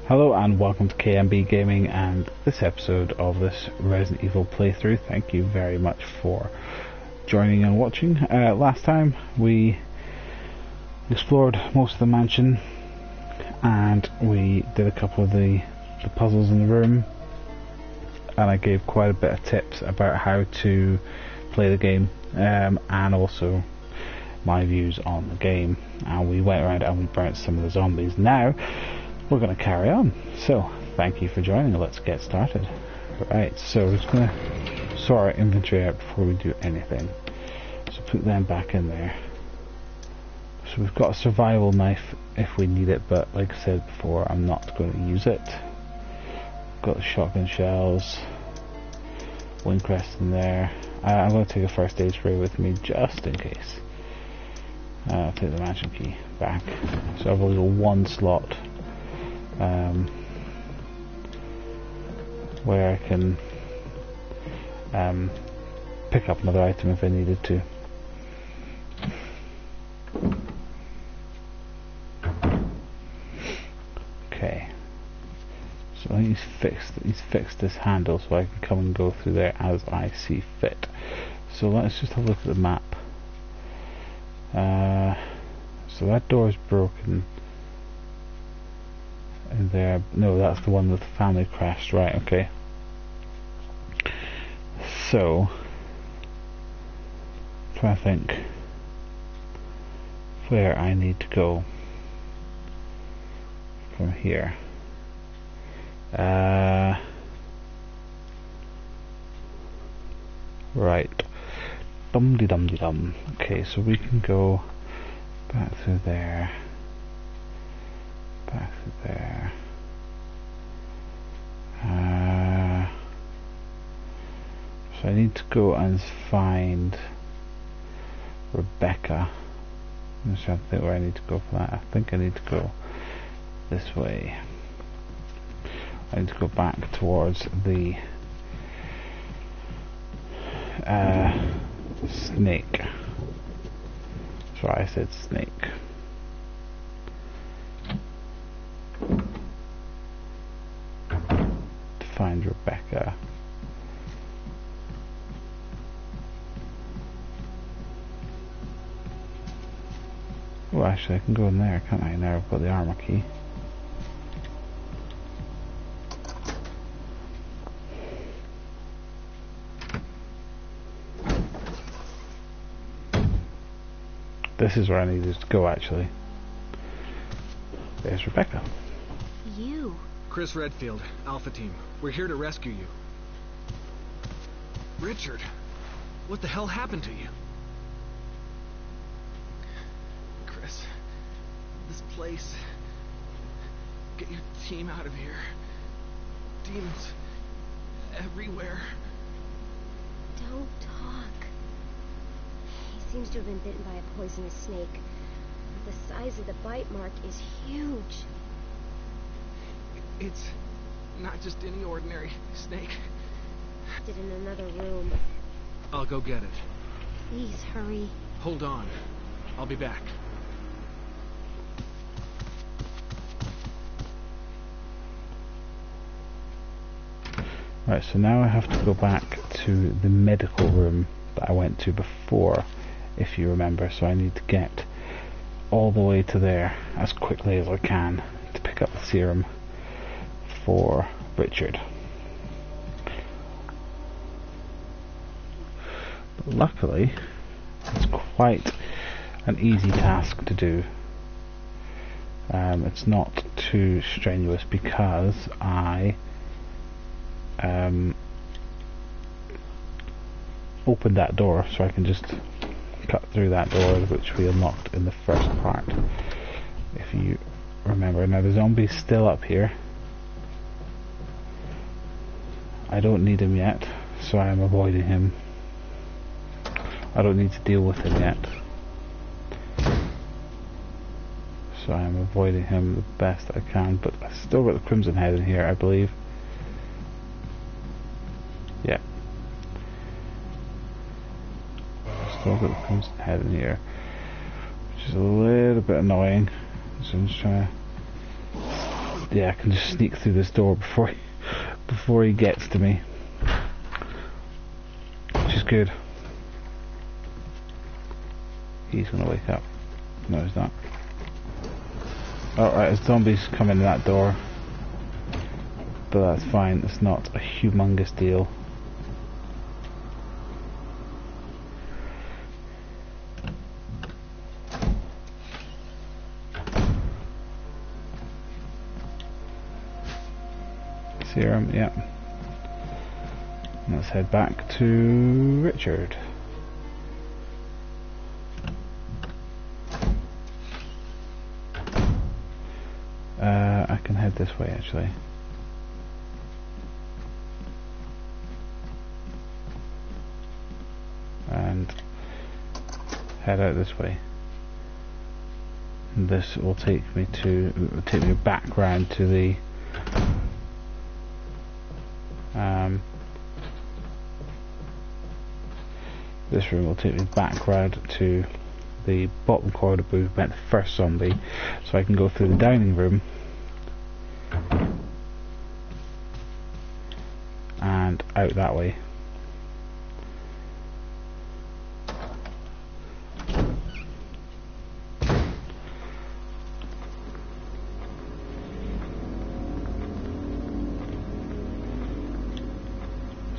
Hello and welcome to KMB Gaming and this episode of this Resident Evil playthrough. Thank you very much for joining and watching. Last time we explored most of the mansion and we did a couple of the puzzles in the room, and I gave quite a bit of tips about how to play the game and also my views on the game, and we went around and we burnt some of the zombies. Now we're going to carry on, so thank you for joining. Let's get started. Right, so we're just going to sort our inventory out before we do anything, so put them back in there. So we've got a survival knife if we need it, but like I said before, I'm not going to use it. Got the shotgun shells, Windcrest in there. I'm going to take a first aid spray with me just in case. I'll take the mansion key back, so I've only got one slot where I can pick up another item if I needed to. Okay, so I think he's fixed this handle so I can come and go through there as I see fit. So let's just have a look at the map. So that door is broken in there. No, that's the one that the family crashed. Right, okay. So I'm trying to think where I need to go from here. Right. Dum-de-dum-de-dum. Okay, so we can go back through there. Back through there. So I need to go and find Rebecca. I'm just trying to think where I need to go for that. I think I need to go this way. I need to go back towards the snake. That's right, I said snake. To find Rebecca. Oh, actually I can go in there, can't I? Now I've got the armor key. This is where I needed to go, actually. There's Rebecca. You? Chris Redfield, Alpha Team. We're here to rescue you. Richard, what the hell happened to you? Chris, this place... Get your team out of here. Demons everywhere. Don't talk. He seems to have been bitten by a poisonous snake. But the size of the bite mark is huge. It's not just any ordinary snake. Did in another room. I'll go get it. Please hurry. Hold on. I'll be back. Right, so now I have to go back to the medical room that I went to before, if you remember. So I need to get all the way to there as quickly as I can to pick up the serum for Richard. But luckily, it's quite an easy task to do. It's not too strenuous because I opened that door, so I can just cut through that door, which we unlocked in the first part, if you remember. Now the zombie's still up here. I don't need him yet, so I am avoiding him. I don't need to deal with him yet, so I am avoiding him the best I can. But I still got the Crimson Head in here, I believe. Yeah. Still got the Crimson Head in here, which is a little bit annoying. So I'm just trying to yeah, I can just sneak through this door before he gets to me, which is good. He's gonna wake up. No, he's not. Alright, zombies come in that door, but that's fine. It's not a humongous deal. Serum, yeah. Let's head back to Richard. I can head this way actually. And head out this way. And this will take me back round to the this room will take me back round to the bottom corridor where we met the first zombie, so I can go through the dining room and out that way.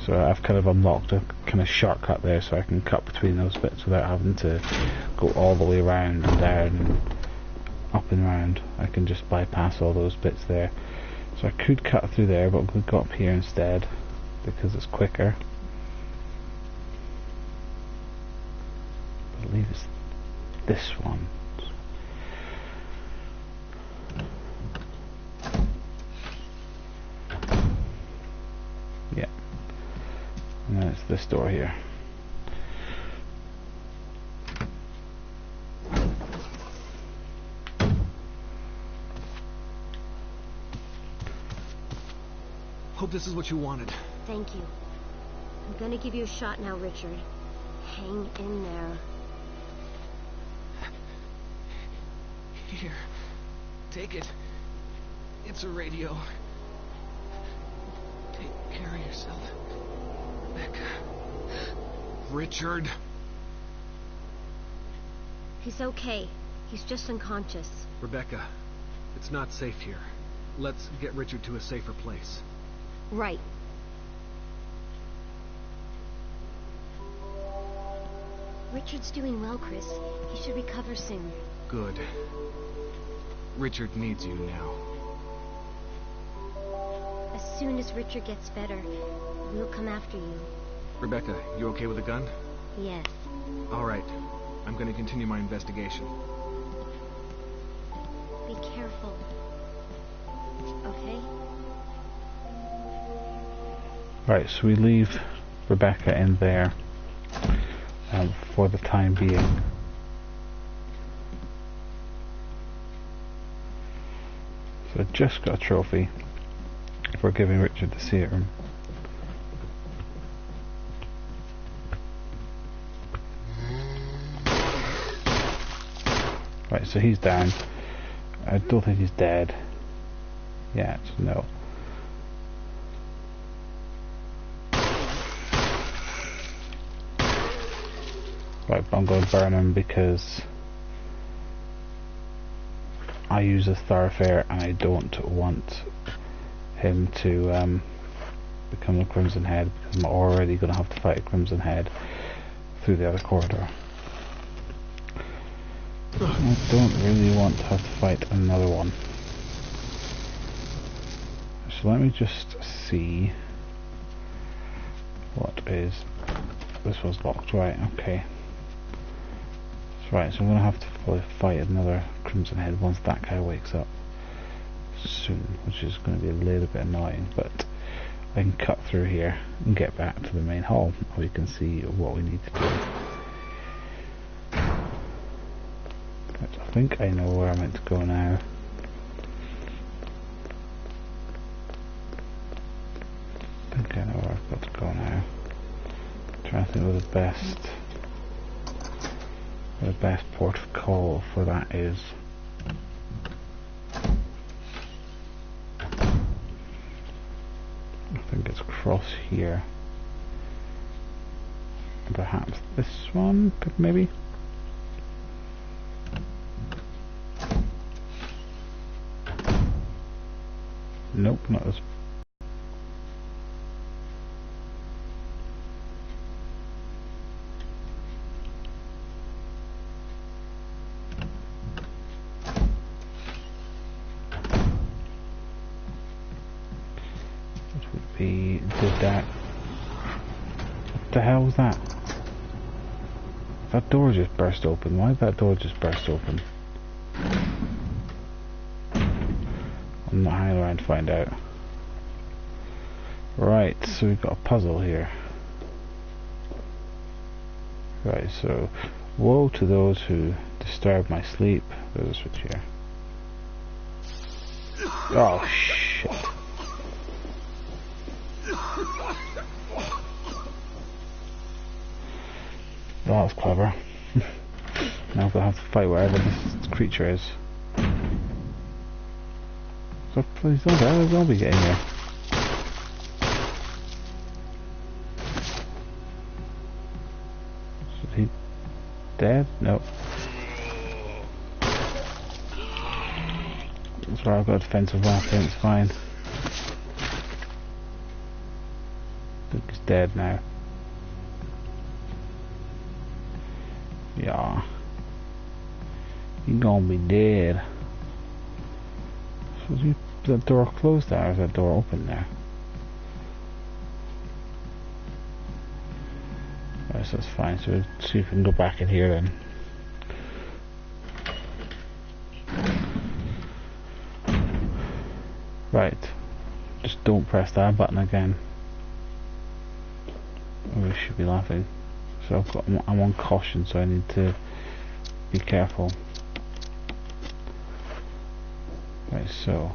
So I've kind of unlocked a kind of shortcut there, so I can cut between those bits without having to go all the way around and down and up and round. I can just bypass all those bits there. So I could cut through there, but we'll go up here instead because it's quicker. I believe it's this one. Yeah. And then it's this door here. Hope this is what you wanted. Thank you. I'm gonna give you a shot now, Richard. Hang in there. Here. Take it. It's a radio. Take care of yourself. Rebecca. Richard. He's okay. He's just unconscious. Rebecca, it's not safe here. Let's get Richard to a safer place. Right. Richard's doing well, Chris. He should recover soon. Good. Richard needs you now. As soon as Richard gets better, we'll come after you. Rebecca, you okay with a gun? Yes. All right. I'm going to continue my investigation. Be careful. Okay? Right, so we leave Rebecca in there for the time being. So I just got a trophy for giving Richard the serum. Right, so he's down. I don't think he's dead yet, no. Right, but I'm going to burn him because I use a thoroughfare and I don't want him to become a Crimson Head, because I'm already going to have to fight a Crimson Head through the other corridor. I don't really want to have to fight another one. So let me just see what is... This one's locked, right, okay. Right, so I'm going to have to fight another Crimson Head once that guy wakes up soon, which is going to be a little bit annoying, but I can cut through here and get back to the main hall, and we can see what we need to do. Right, I think I know where I'm meant to go now. I think I know where I've got to go now. I'm trying to think of the best port of call for that is. think it's across here. Perhaps this one, maybe? Nope, not this. It would be, did that. What the hell was that? That door just burst open. Why did that door just burst open? I'm not hanging around to find out. Right, so we've got a puzzle here. Right, so woe to those who disturb my sleep. There's a switch here. Oh shit. That was clever. Now we'll have to fight whatever this creature is. So please don't die, there's a zombie getting here. Is he dead? Nope. That's right, I've got a defensive weapon, it's fine. I think he's dead now. Yeah. You're gonna be dead. So is that door closed there, or is that door open there? Right, so that's fine. So we'll see if we can go back in here then. Right. Just don't press that button again. Oh, we should be laughing. So I'm on caution, so I need to be careful. Right, so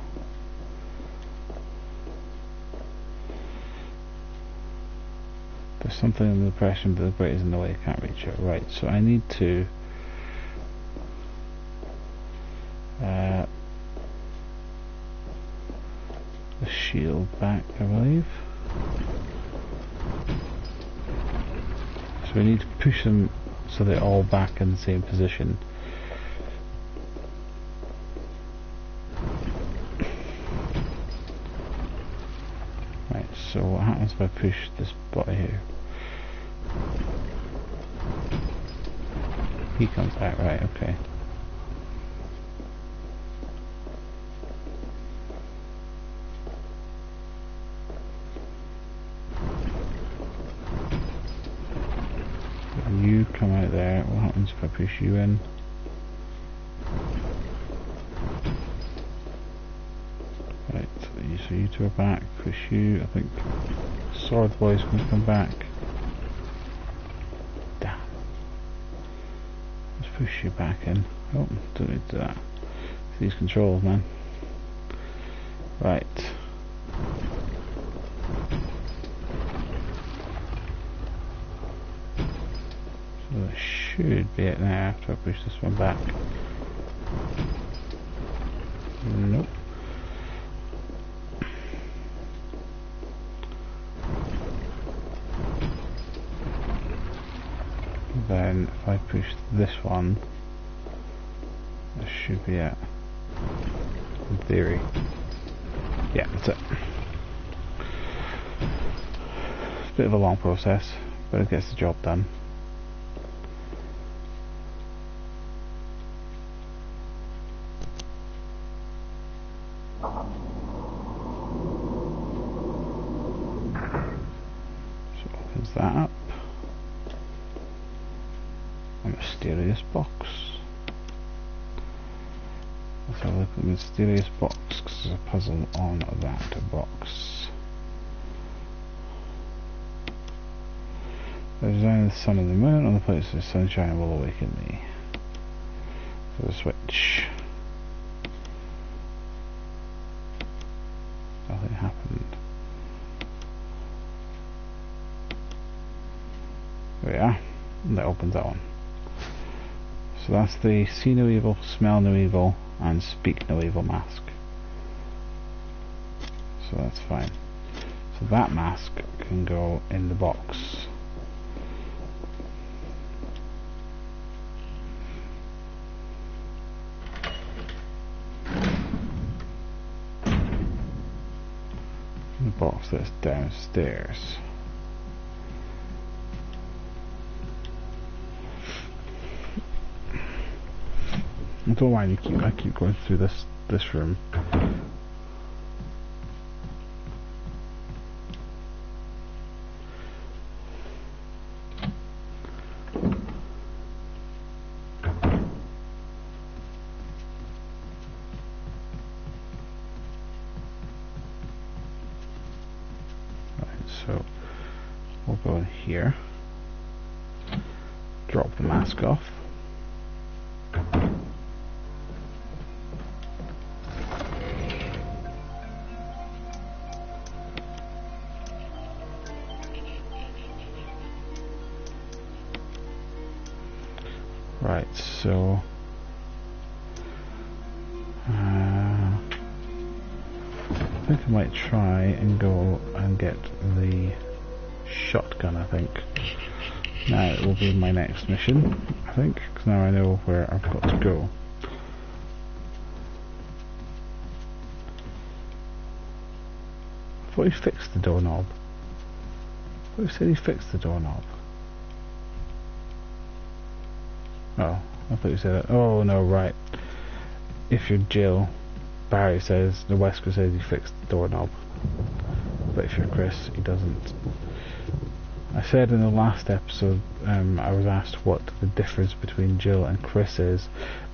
there's something in the depression, but the brake is in the way, I can't reach it. Right, so I need to the shield back, I believe. So we need to push them so they're all back in the same position. Right, so what happens if I push this button here? He comes back, right, okay. You come out there, what happens if I push you in? Right, so you two are back, push you, I think Sword Boy's gonna come back. Damn. Let's push you back in. Oh, don't need to do that. These controls, man. Right. So that should be it now after I push this one back. Nope. Then if I push this one, this should be it. In theory. Yeah, that's it. It's a bit of a long process, but it gets the job done. So opens that up. A mysterious box. Let's have a look at the mysterious box, because there's a puzzle on that box. The design of the sun and the moon on the place of the sunshine will awaken me. So the switch. Nothing happened. There we are. And that opens that one. So that's the see no evil, smell no evil, and speak no evil mask. So that's fine. So So that mask can go in the box. The box that's downstairs. I don't know why I keep going through this room. So we'll go in here, drop the mask off, right, so I think I might try and go and get the shotgun. I think now it will be my next mission, I think, because now I know where I've got to go. I thought he fixed the doorknob. I thought he said he fixed the doorknob. Oh, I thought you said that. Oh no, right. If you're Jill, Barry says, the Wesker says he fixed the doorknob. But if you're Chris, he doesn't. I said in the last episode, I was asked what the difference between Jill and Chris is.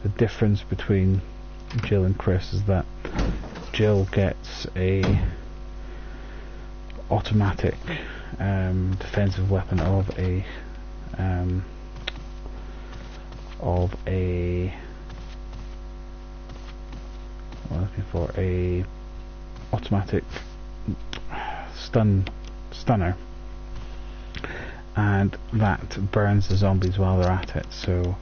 The difference between Jill and Chris is that Jill gets a automatic defensive weapon of a I'm looking for a automatic stunner, and that burns the zombies while they're at it. So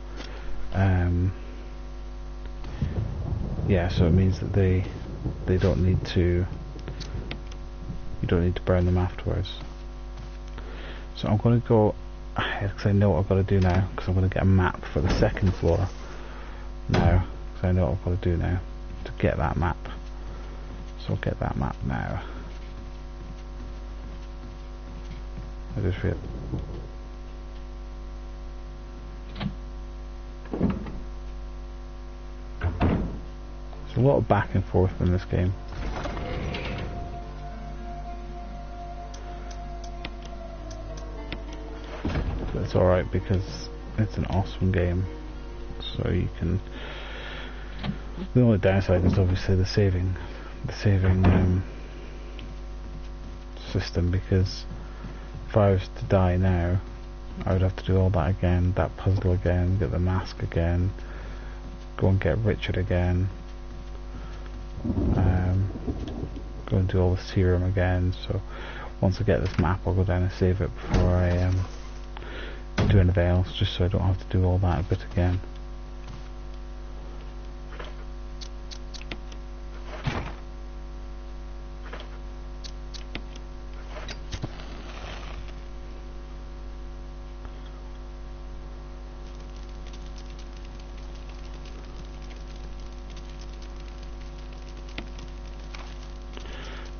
yeah, so it means that they don't need to, you don't need to burn them afterwards. So I'm going to go ahead because I know what I've got to do now, because I'm going to get a map for the second floor now, because I know what I've got to do now to get that map. So I'll get that map now. I just feel there's a lot of back and forth in this game. But it's alright because it's an awesome game. So you can. The only downside is obviously the saving system, because if I was to die now, I would have to do all that again, that puzzle again, get the mask again, go and get Richard again, go and do all the serum again. So once I get this map, I'll go down and save it before I do anything else, just so I don't have to do all that bit again.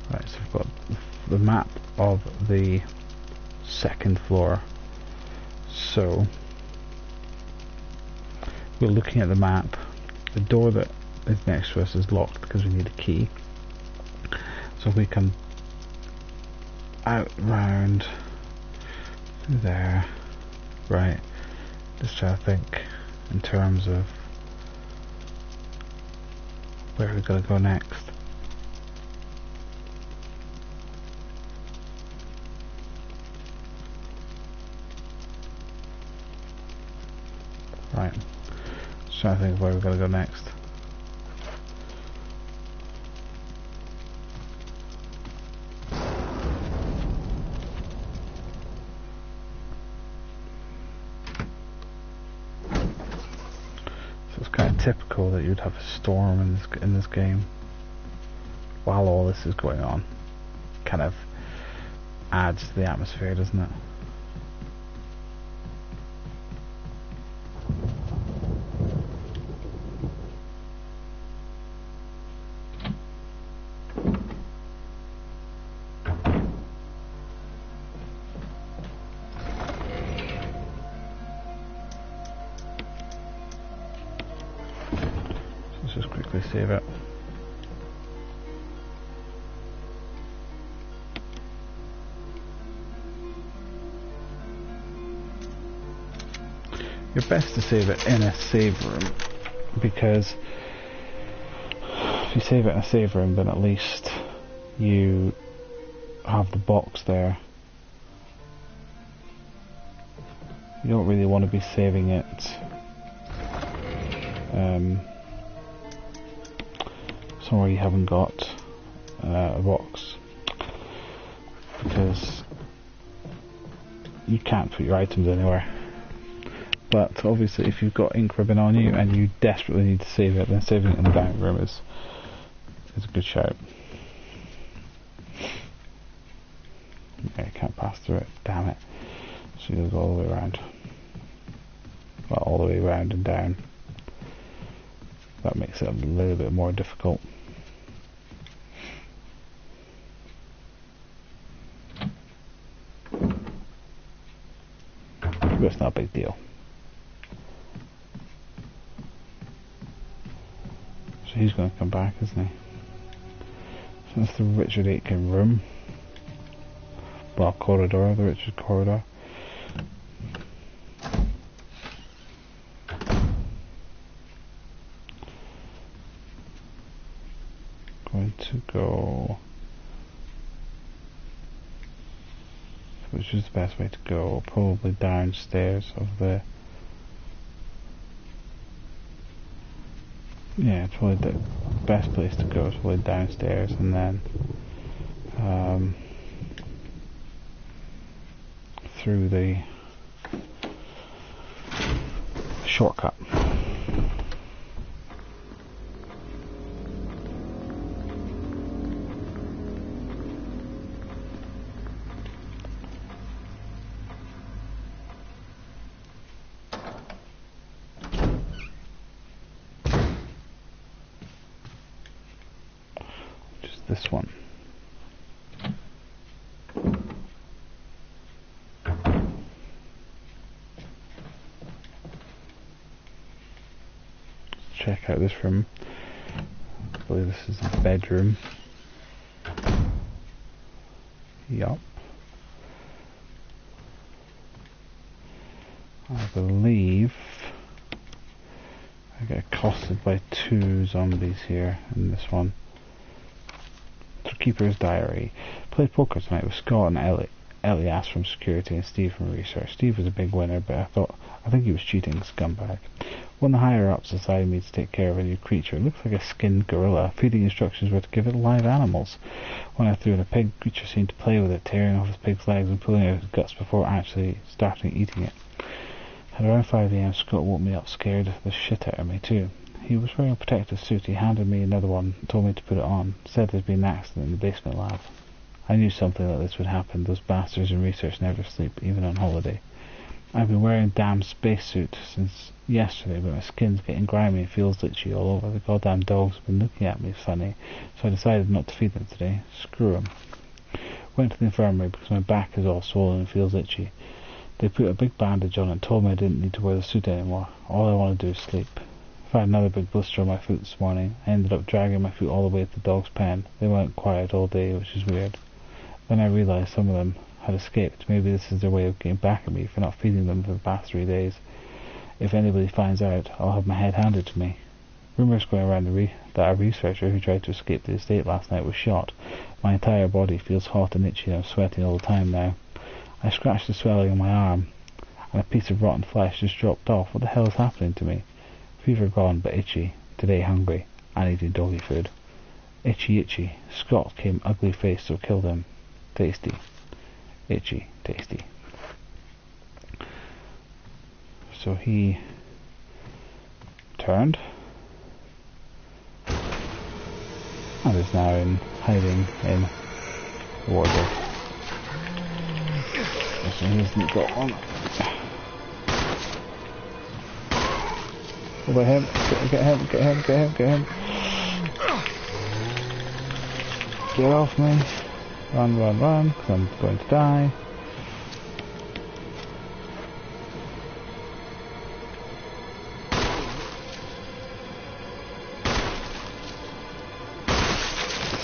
Right, so I've got the map of the second floor. So we're looking at the map. The door that is next to us is locked because we need a key. So if we come out round through there, right? Just trying to think in terms of where we're going to go next. Right, just trying to think of where we're going to go next. So it's kind of typical that you'd have a storm in this game while all this is going on. Kind of adds to the atmosphere, doesn't it? Let's just quickly save it. You're best to save it in a save room, because if you save it in a save room, then at least you have the box there. You don't really want to be saving it somewhere you haven't got a box, because you can't put your items anywhere. But obviously if you've got ink ribbon on you and you desperately need to save it, then saving it in the dining room is a good shout. Okay, I can't pass through it, damn it. So you'll go all the way around. Well, all the way around and down. That makes it a little bit more difficult. But it's not a big deal. So he's going to come back, isn't he? So that's the Richard Aitken room. Well, corridor, the Richard corridor. Going to go... Which is the best way to go? Probably downstairs of the... Yeah, it's probably the best place to go is probably downstairs, and then through the shortcut. This one. Check out this room. I believe this is the bedroom. Yup. I believe I get accosted by 2 zombies here in this one. Keeper's diary. Played poker tonight with Scott and Ellie. Ellie asked from security and Steve from research. Steve was a big winner, but I think he was cheating, scumbag. One of the higher ups decided me to take care of a new creature. It looks like a skinned gorilla. Feeding instructions were to give it live animals. When I threw in a pig, the creature seemed to play with it, tearing off his pig's legs and pulling out his guts before actually starting eating it. At around 5 AM, Scott woke me up, scared the shit out of me too. He was wearing a protective suit. He handed me another one, told me to put it on. Said there'd been an accident in the basement lab. I knew something like this would happen. Those bastards in research never sleep, even on holiday. I've been wearing a damn spacesuit since yesterday, but my skin's getting grimy and feels itchy all over. The goddamn dogs have been looking at me funny, so I decided not to feed them today. Screw 'em. Went to the infirmary because my back is all swollen and feels itchy. They put a big bandage on it and told me I didn't need to wear the suit anymore. All I want to do is sleep. I had another big blister on my foot this morning. I ended up dragging my foot all the way to the dog's pen. They weren't quiet all day, which is weird. Then I realised some of them had escaped. Maybe this is their way of getting back at me for not feeding them for the past 3 days. If anybody finds out, I'll have my head handed to me. Rumours going around that a researcher who tried to escape the estate last night was shot. My entire body feels hot and itchy and I'm sweating all the time now. I scratched the swelling on my arm and a piece of rotten flesh just dropped off. What the hell is happening to me? Fever gone, but itchy. Today hungry. And eating doggy food. Itchy, itchy. Scott came ugly faced, so killed him. Tasty. Itchy, tasty. So he turned and is now in hiding in the wardrobe. So he hasn't got one. What about him? Get him. Get off me. Run, because I'm going to die.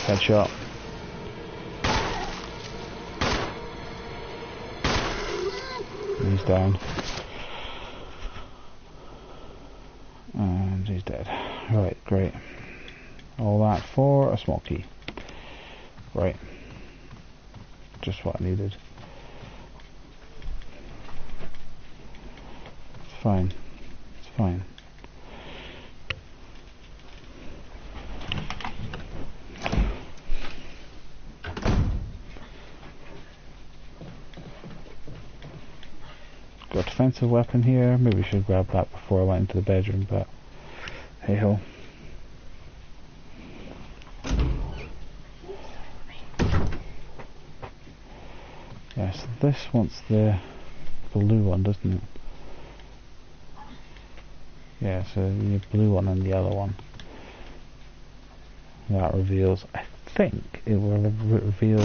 Headshot. He's down. And he's dead. Right, great. All that for a small key. Right. Just what I needed. It's fine. It's fine. Got a defensive weapon here. Maybe I should grab that before I went into the bedroom, but hey ho. Yes, this wants the blue one, doesn't it? Yeah, so the blue one and the yellow one. That reveals, I think it will reveal